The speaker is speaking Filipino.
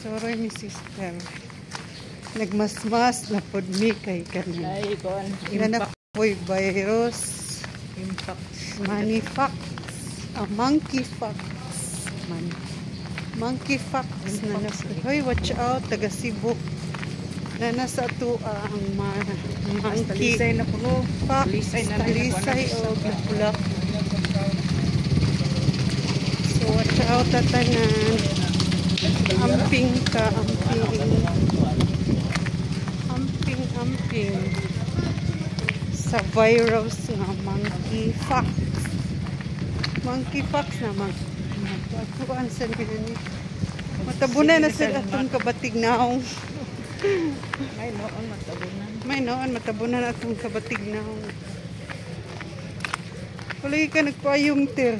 Soroy mi sister. Nagmasmas na pod mi kay kanin. Ay, kon. Ganap po'y virus. Impact. Manifax. Monkeyfax. Monkeyfax na nasa. Hoy, watch out. Taga Cebu. Na nasa to ang monkey. Talisay na puno. Talisay o bulak. So, watch out tatanan. Amping ka, amping sa virus nga monkeyfax naman magpatuan sa nila ni matabunan na sila atong kabatig naong may noon matabunan atong kabatig naong palagi ka nagpayong tir